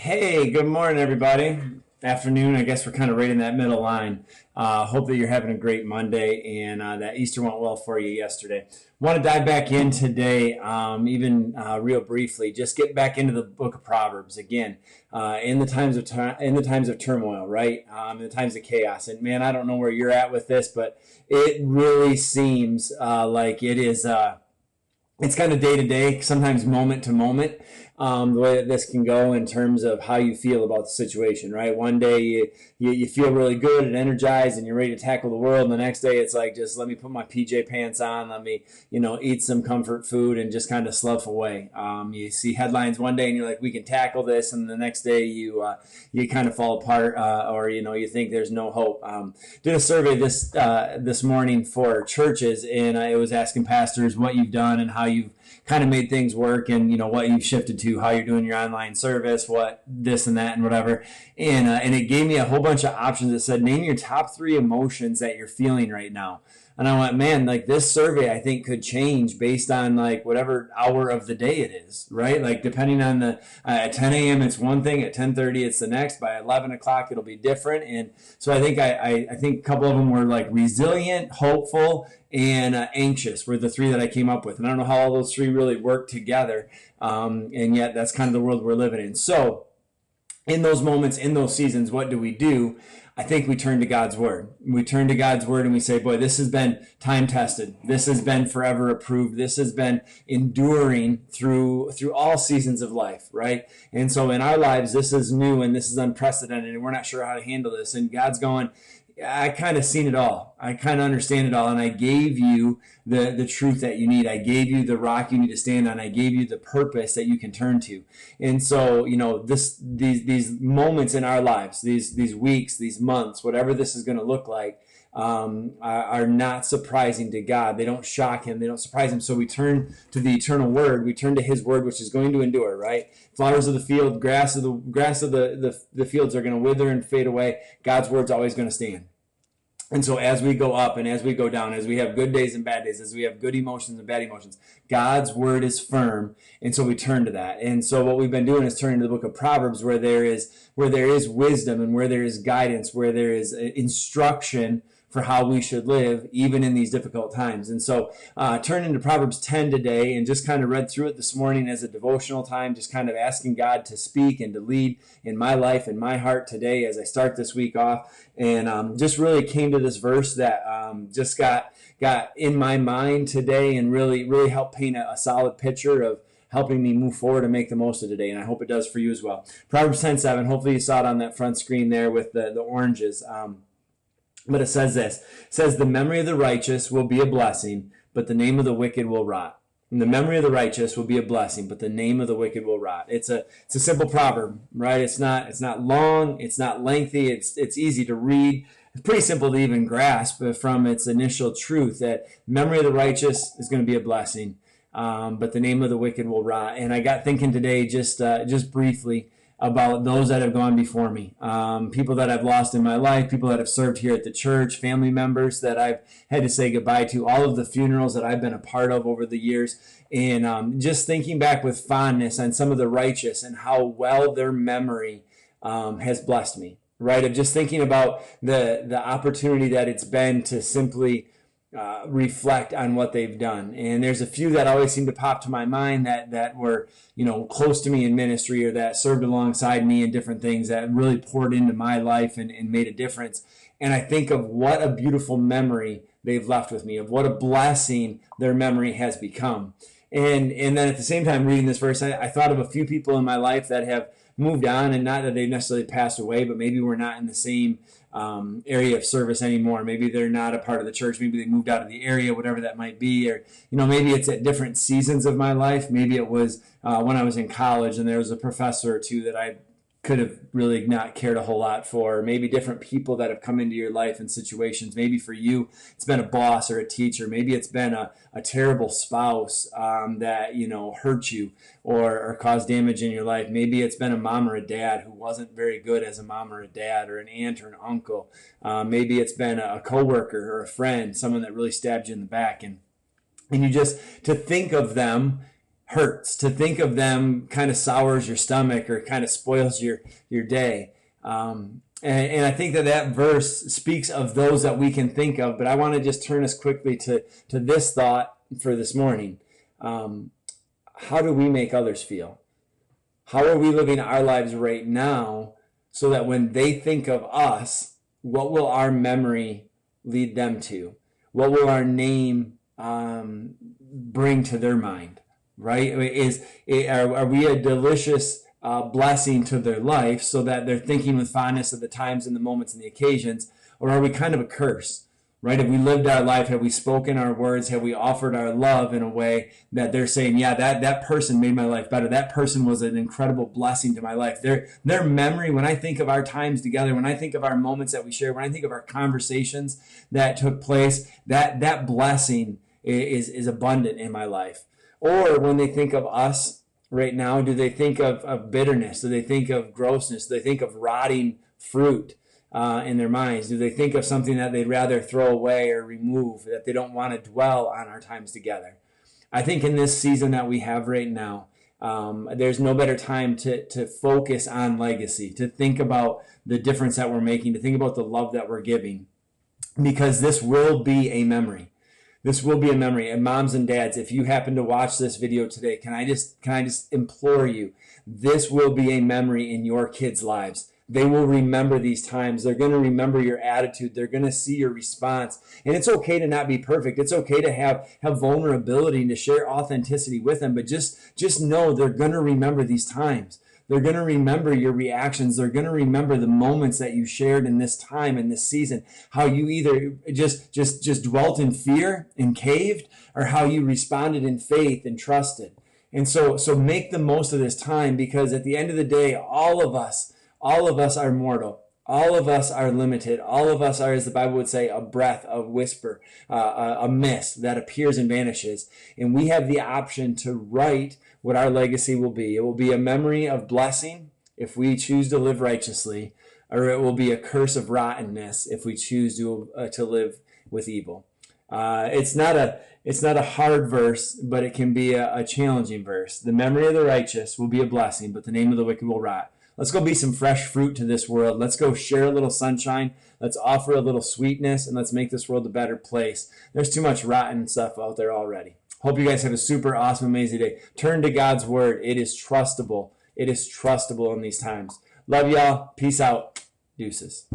Hey, good morning, everybody. Afternoon, I guess we're kind of right in that middle line. Hope that you're having a great Monday and that Easter went well for you yesterday. Want to dive back in today, even real briefly, just get back into the book of Proverbs again. In the times of turmoil, right? In the times of chaos. And man, I don't know where you're at with this, but it really seems like it is. It's kind of day to day, sometimes moment to moment, the way that this can go in terms of how you feel about the situation, right? One day you feel really good and energized and you're ready to tackle the world. And the next day it's like, just let me put my PJ pants on, let me, eat some comfort food and just kind of slough away. You see headlines one day and you're like, we can tackle this. And the next day you kind of fall apart or, you think there's no hope. Did a survey this morning for churches, and I was asking pastors what you've done and how you've kind of made things work, and what you've shifted to, how you're doing your online service, what this and that and whatever, and it gave me a whole bunch of options. It said, name your top 3 emotions that you're feeling right now. And I went, man, like this survey I think could change based on like whatever hour of the day it is, right? Like depending on at 10 a.m. it's one thing, at 10:30 it's the next, by 11 o'clock it'll be different. And so I think I think a couple of them were like resilient, hopeful, and anxious were the 3 that I came up with. And I don't know how all those 3 really work together, and yet that's kind of the world we're living in. So in those moments, in those seasons, what do? I think we turn to God's word. We turn to God's word and we say, boy, this has been time tested. This has been forever approved. This has been enduring through all seasons of life, right? And so in our lives, this is new and this is unprecedented and we're not sure how to handle this. And God's going, I kind of seen it all. I kind of understand it all. And I gave you the truth that you need. I gave you the rock you need to stand on. I gave you the purpose that you can turn to. And so, these moments in our lives, these weeks, these months, whatever this is going to look like, are not surprising to God. They don't shock him. They don't surprise him. So we turn to the eternal word. We turn to his word, which is going to endure, right? Flowers of the field, grass of the fields are going to wither and fade away. God's word's always going to stand. And so as we go up and as we go down, as we have good days and bad days, as we have good emotions and bad emotions, God's word is firm. And so we turn to that. And so what we've been doing is turning to the book of Proverbs, where there is wisdom and where there is guidance, where there is instruction for how we should live, even in these difficult times. And so turn into Proverbs 10 today, and just kind of read through it this morning as a devotional time, just kind of asking God to speak and to lead in my life and my heart today as I start this week off. And just really came to this verse that just got in my mind today and really helped paint a solid picture of helping me move forward and make the most of today. And I hope it does for you as well. Proverbs 10:7, hopefully you saw it on that front screen there with the oranges. But it says this. It says, the memory of the righteous will be a blessing, but the name of the wicked will rot. And the memory of the righteous will be a blessing, but the name of the wicked will rot. It's a simple proverb, right? It's not long, it's not lengthy, it's easy to read. It's pretty simple to even grasp from its initial truth that memory of the righteous is going to be a blessing, but the name of the wicked will rot. And I got thinking today just briefly about those that have gone before me, people that I've lost in my life, people that have served here at the church, family members that I've had to say goodbye to, all of the funerals that I've been a part of over the years, and just thinking back with fondness on some of the righteous and how well their memory has blessed me, right? Of just thinking about the opportunity that it's been to simply reflect on what they've done. And there's a few that always seem to pop to my mind that were, close to me in ministry or that served alongside me in different things that really poured into my life and made a difference. And I think of what a beautiful memory they've left with me, of what a blessing their memory has become. And then at the same time reading this verse, I thought of a few people in my life that have moved on, and not that they necessarily passed away, but maybe we're not in the same area of service anymore. Maybe they're not a part of the church. Maybe they moved out of the area, whatever that might be. Or, maybe it's at different seasons of my life. Maybe it was when I was in college and there was a professor or two that I could have really not cared a whole lot for. Maybe different people that have come into your life and situations. Maybe for you, it's been a boss or a teacher. Maybe it's been a terrible spouse that, hurt you or caused damage in your life. Maybe it's been a mom or a dad who wasn't very good as a mom or a dad, or an aunt or an uncle. Maybe it's been a coworker or a friend, someone that really stabbed you in the back. And you just, to think of them hurts. To think of them kind of sours your stomach or kind of spoils your day. And I think that verse speaks of those that we can think of, but I want to just turn us quickly to this thought for this morning. How do we make others feel? How are we living our lives right now so that when they think of us, what will our memory lead them to? What will our name bring to their mind, right? Are we a delicious blessing to their life so that they're thinking with fondness of the times and the moments and the occasions, or are we kind of a curse, right? Have we lived our life? Have we spoken our words? Have we offered our love in a way that they're saying, yeah, that person made my life better. That person was an incredible blessing to my life. Their memory, when I think of our times together, when I think of our moments that we share, when I think of our conversations that took place, that blessing is abundant in my life. Or when they think of us right now, do they think of bitterness? Do they think of grossness? Do they think of rotting fruit in their minds? Do they think of something that they'd rather throw away or remove, that they don't want to dwell on our times together? I think in this season that we have right now, there's no better time to focus on legacy, to think about the difference that we're making, to think about the love that we're giving, because this will be a memory. This will be a memory. And moms and dads, if you happen to watch this video today, can I just implore you, this will be a memory in your kids' lives. They will remember these times. They're going to remember your attitude. They're going to see your response. And it's okay to not be perfect. It's okay to have vulnerability and to share authenticity with them. But just know they're going to remember these times. They're going to remember your reactions. They're going to remember the moments that you shared in this time, in this season, how you either just dwelt in fear and caved, or how you responded in faith and trusted. And so make the most of this time, because at the end of the day, all of us are mortal. All of us are limited. All of us are, as the Bible would say, a breath, a whisper, a mist that appears and vanishes. And we have the option to write what our legacy will be. It will be a memory of blessing if we choose to live righteously, or it will be a curse of rottenness if we choose to live with evil. It's not a hard verse, but it can be a challenging verse. The memory of the righteous will be a blessing, but the name of the wicked will rot. Let's go be some fresh fruit to this world. Let's go share a little sunshine. Let's offer a little sweetness, and let's make this world a better place. There's too much rotten stuff out there already. Hope you guys have a super awesome, amazing day. Turn to God's word. It is trustable. It is trustable in these times. Love y'all. Peace out. Deuces.